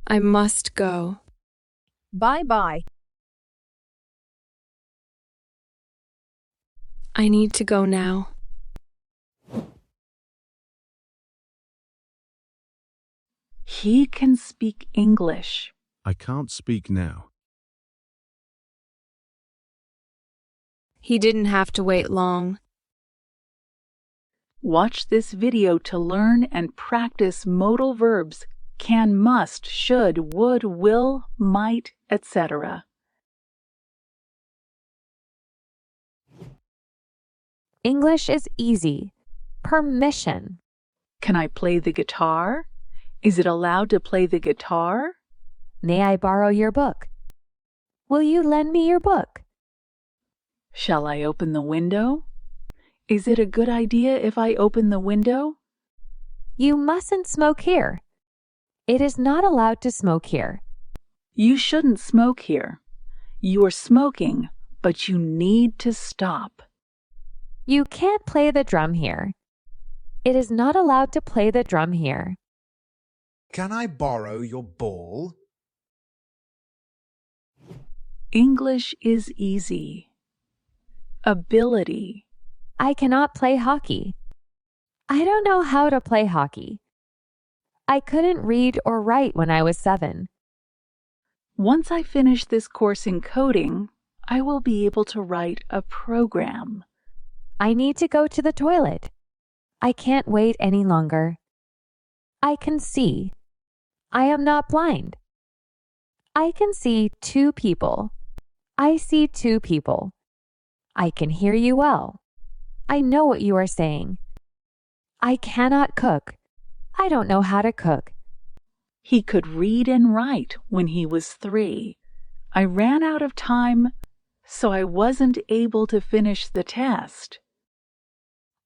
I must go. Bye-bye. I need to go now. He can speak English. I can't speak now. He didn't have to wait long. Watch this video to learn and practice modal verbs can, must, should, would, will, might, etc. English is easy. Permission. Can I play the guitar? Is it allowed to play the guitar? May I borrow your book? Will you lend me your book? Shall I open the window? Is it a good idea if I open the window? You mustn't smoke here. It is not allowed to smoke here. You shouldn't smoke here. You are smoking, but you need to stop. You can't play the drum here. It is not allowed to play the drum here. Can I borrow your ball? English is easy. Ability. I cannot play hockey. I don't know how to play hockey. I couldn't read or write when I was 7. Once I finish this course in coding, I will be able to write a program. I need to go to the toilet. I can't wait any longer. I can see. I am not blind. I can see 2 people. I see 2 people. I can hear you well. I know what you are saying. I cannot cook. I don't know how to cook. He could read and write when he was 3. I ran out of time, so I wasn't able to finish the test.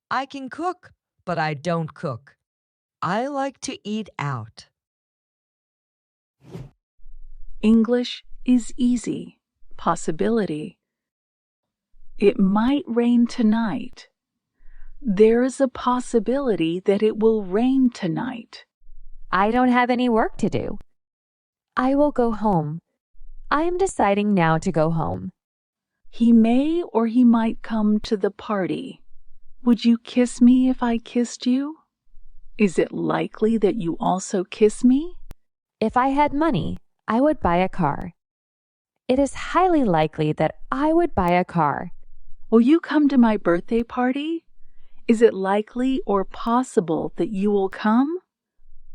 I can cook, but I don't cook. I like to eat out. English is easy. Possibility. It might rain tonight. There is a possibility that it will rain tonight. I don't have any work to do. I will go home. I am deciding now to go home. He may or he might come to the party. Would you kiss me if I kissed you? Is it likely that you also kiss me? If I had money, I would buy a car. It is highly likely that I would buy a car. Will you come to my birthday party? Is it likely or possible that you will come?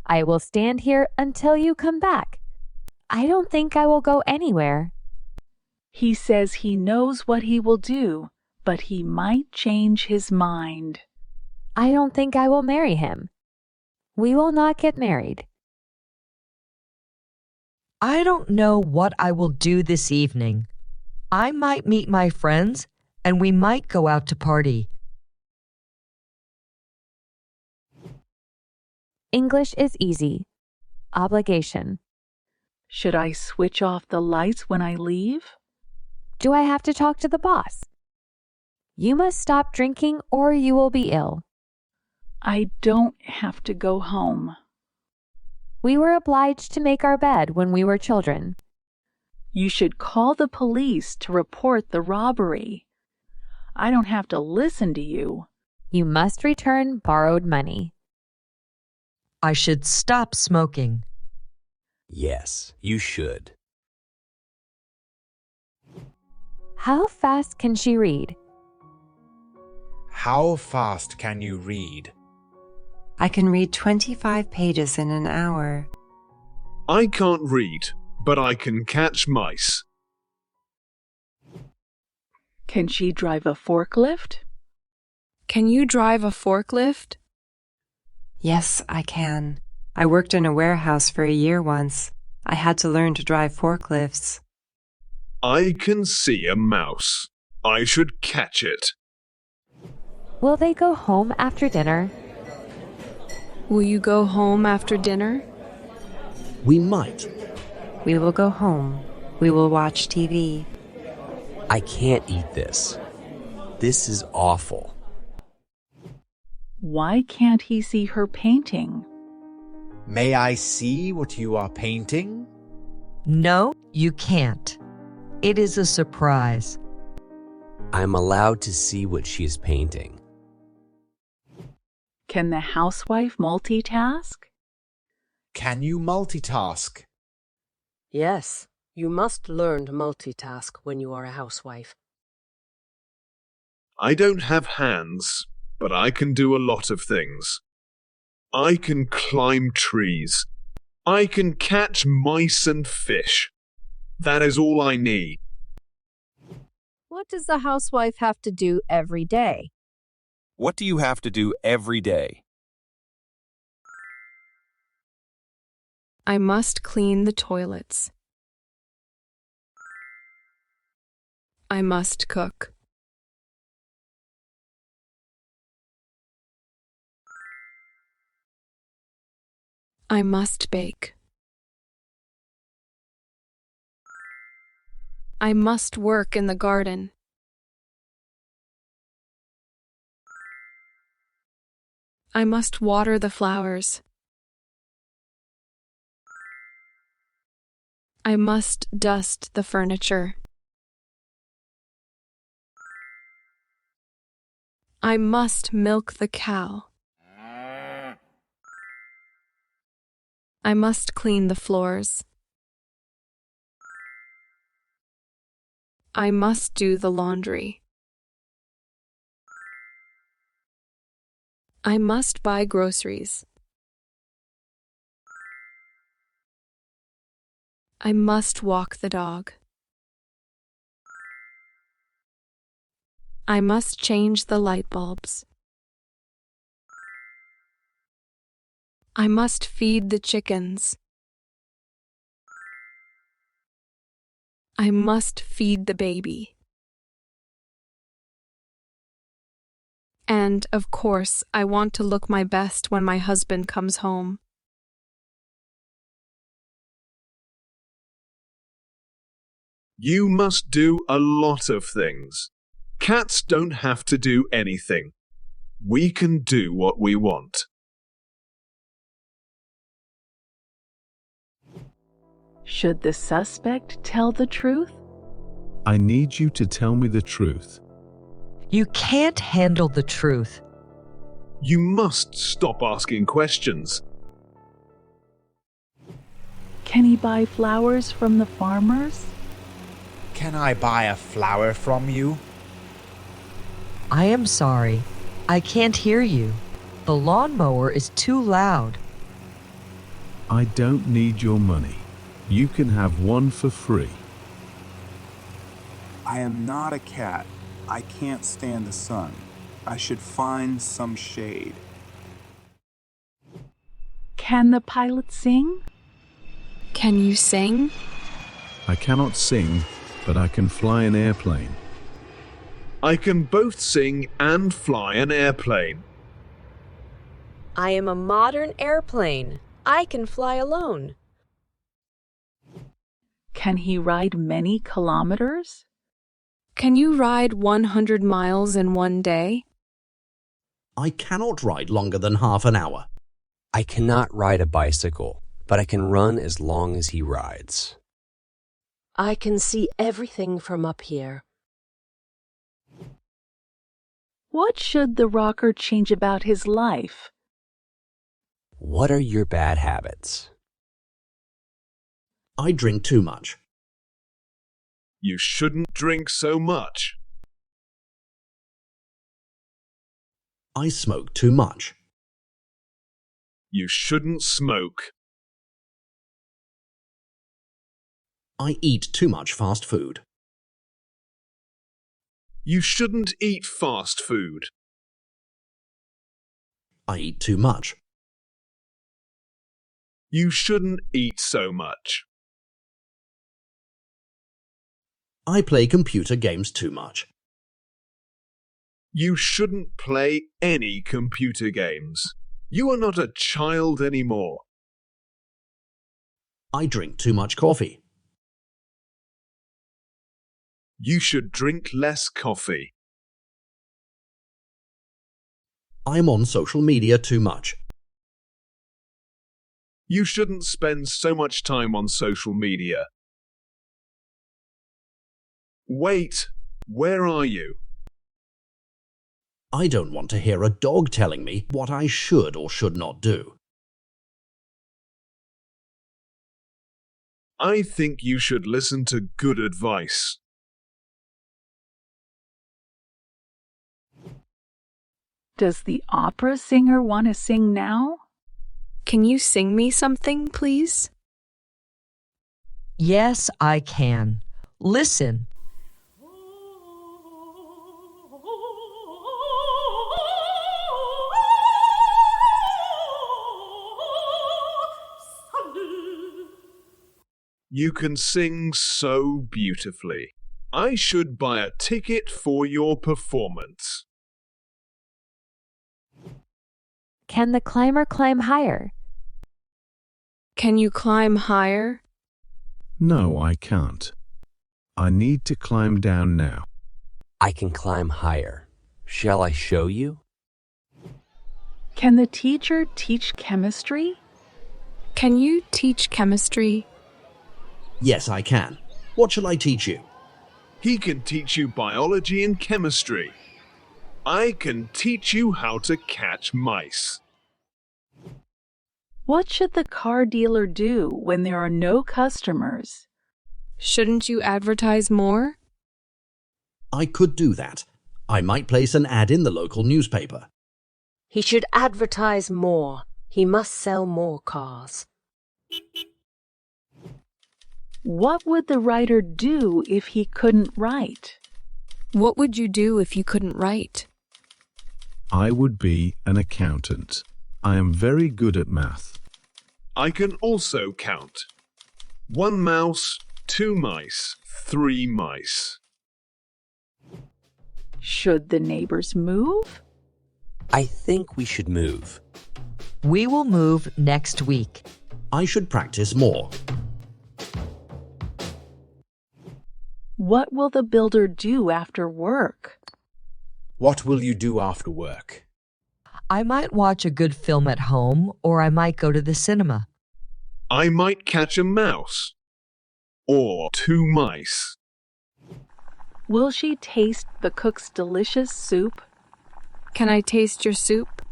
I will stand here until you come back. I don't think I will go anywhere. He says he knows what he will do, but he might change his mind. I don't think I will marry him. We will not get married. I don't know what I will do this evening. I might meet my friends, and we might go out to party. English is easy. Obligation. Should I switch off the lights when I leave? Do I have to talk to the boss? You must stop drinking or you will be ill. I don't have to go home. We were obliged to make our bed when we were children. You should call the police to report the robbery. I don't have to listen to you. You must return borrowed money. I should stop smoking. Yes, you should. How fast can she read? How fast can you read? I can read 25 pages in an hour. I can't read, but I can catch mice. Can she drive a forklift? Can you drive a forklift? Yes, I can. I worked in a warehouse for a year once. I had to learn to drive forklifts. I can see a mouse. I should catch it. Will they go home after dinner? Will you go home after dinner? We might. We will go home. We will watch TV. I can't eat this. This is awful. Why can't he see her painting? May I see what you are painting? No, you can't. It is a surprise. I'm allowed to see what she is painting. Can the housewife multitask? Can you multitask? Yes, you must learn to multitask when you are a housewife. I don't have hands, but I can do a lot of things. I can climb trees. I can catch mice and fish. That is all I need. What does the housewife have to do every day? What do you have to do every day? I must clean the toilets. I must cook. I must bake. I must work in the garden. I must water the flowers. I must dust the furniture. I must milk the cow. I must clean the floors. I must do the laundry. I must buy groceries. I must walk the dog. I must change the light bulbs. I must feed the chickens. I must feed the baby. And, of course, I want to look my best when my husband comes home. You must do a lot of things. Cats don't have to do anything. We can do what we want. Should the suspect tell the truth? I need you to tell me the truth. You can't handle the truth. You must stop asking questions. Can he buy flowers from the farmers? Can I buy a flower from you? I am sorry. I can't hear you. The lawnmower is too loud. I don't need your money. You can have one for free. I am not a cat. I can't stand the sun. I should find some shade. Can the pilot sing? Can you sing? I cannot sing, but I can fly an airplane. I can both sing and fly an airplane. I am a modern airplane. I can fly alone. Can he ride many kilometers? Can you ride 100 miles in one day? I cannot ride longer than half an hour. I cannot ride a bicycle, but I can run as long as he rides. I can see everything from up here. What should the rocker change about his life? What are your bad habits? I drink too much. You shouldn't drink so much. I smoke too much. You shouldn't smoke. I eat too much fast food. You shouldn't eat fast food. I eat too much. You shouldn't eat so much. I play computer games too much. You shouldn't play any computer games. You are not a child anymore. I drink too much coffee. You should drink less coffee. I am on social media too much. You shouldn't spend so much time on social media. Wait, where are you? I don't want to hear a dog telling me what I should or should not do. I think you should listen to good advice. Does the opera singer want to sing now? Can you sing me something, please? Yes, I can. Listen. You can sing so beautifully. I should buy a ticket for your performance. Can the climber climb higher? Can you climb higher? No, I can't. I need to climb down now. I can climb higher. Shall I show you? Can the teacher teach chemistry? Can you teach chemistry? Yes, I can. What shall I teach you? He can teach you biology and chemistry. I can teach you how to catch mice. What should the car dealer do when there are no customers? Shouldn't you advertise more? I could do that. I might place an ad in the local newspaper. He should advertise more. He must sell more cars. What would the writer do if he couldn't write? What would you do if you couldn't write? I would be an accountant. I am very good at math. I can also count. 1 mouse, 2 mice, 3 mice. Should the neighbors move? I think we should move. We will move next week. I should practice more. What will the builder do after work? What will you do after work? I might watch a good film at home, or I might go to the cinema. I might catch a mouse. Or 2 mice. Will she taste the cook's delicious soup? Can I taste your soup?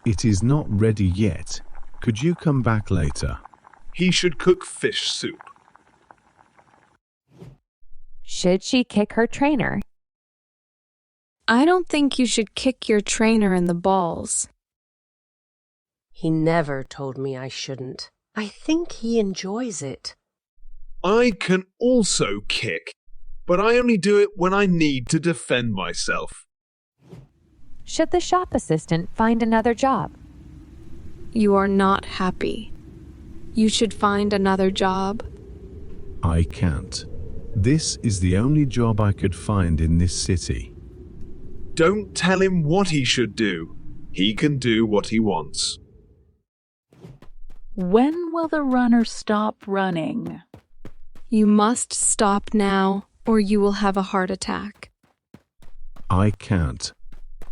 It is not ready yet. Could you come back later? He should cook fish soup. Should she kick her trainer? I don't think you should kick your trainer in the balls. He never told me I shouldn't. I think he enjoys it. I can also kick, but I only do it when I need to defend myself. Should the shop assistant find another job? You are not happy. You should find another job. I can't. This is the only job I could find in this city. Don't tell him what he should do. He can do what he wants. When will the runner stop running? You must stop now, or you will have a heart attack. I can't.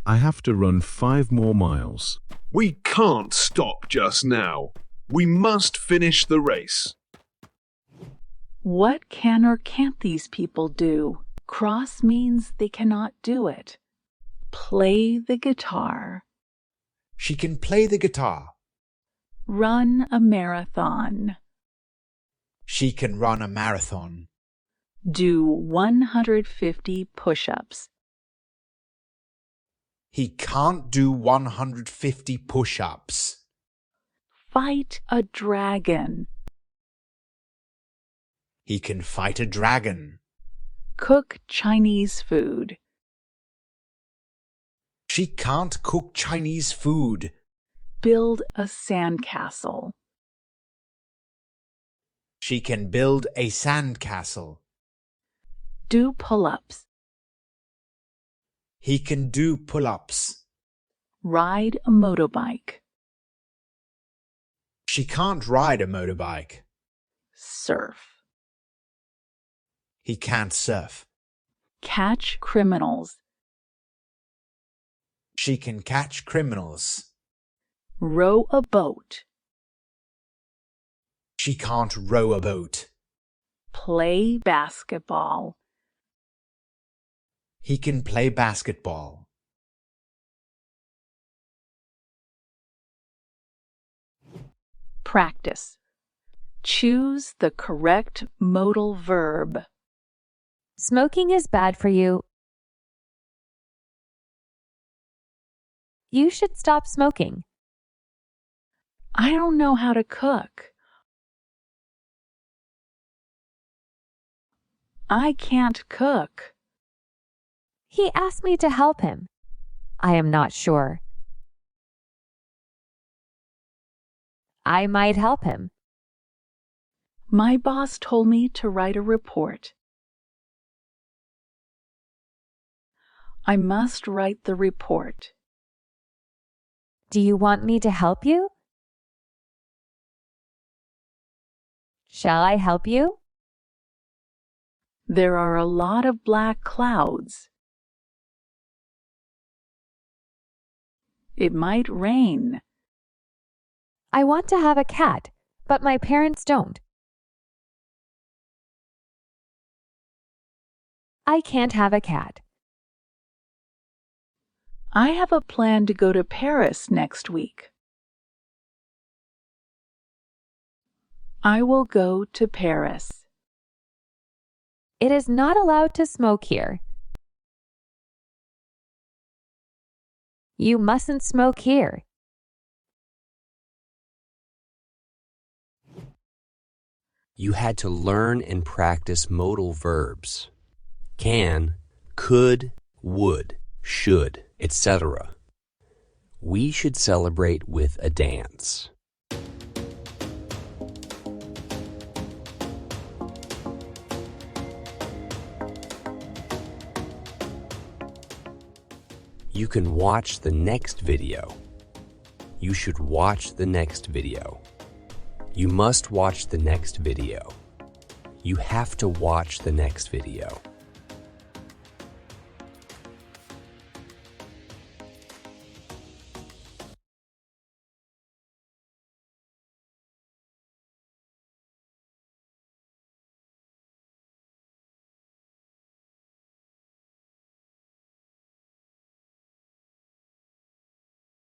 I have to run 5 more miles. We can't stop just now. We must finish the race. What can or can't these people do? Cross means they cannot do it. Play the guitar. She can play the guitar. Run a marathon. She can run a marathon. Do 150 push-ups. He can't do 150 push-ups. Fight a dragon. He can fight a dragon. Cook Chinese food. She can't cook Chinese food. Build a sandcastle. She can build a sandcastle. Do pull-ups. He can do pull-ups. Ride a motorbike. She can't ride a motorbike. Surf. He can't surf. Catch criminals. She can catch criminals. Row a boat. She can't row a boat. Play basketball. He can play basketball. Practice. Choose the correct modal verb. Smoking is bad for you. You should stop smoking. I don't know how to cook. I can't cook. He asked me to help him. I am not sure. I might help him. My boss told me to write a report. I must write the report. Do you want me to help you? Shall I help you? There are a lot of black clouds. It might rain. I want to have a cat, but my parents don't. I can't have a cat. I have a plan to go to Paris next week. I will go to Paris. It is not allowed to smoke here. You mustn't smoke here. You had to learn and practice modal verbs. Can, could, would, should, etc. We should celebrate with a dance. You can watch the next video. You should watch the next video. You must watch the next video. You have to watch the next video.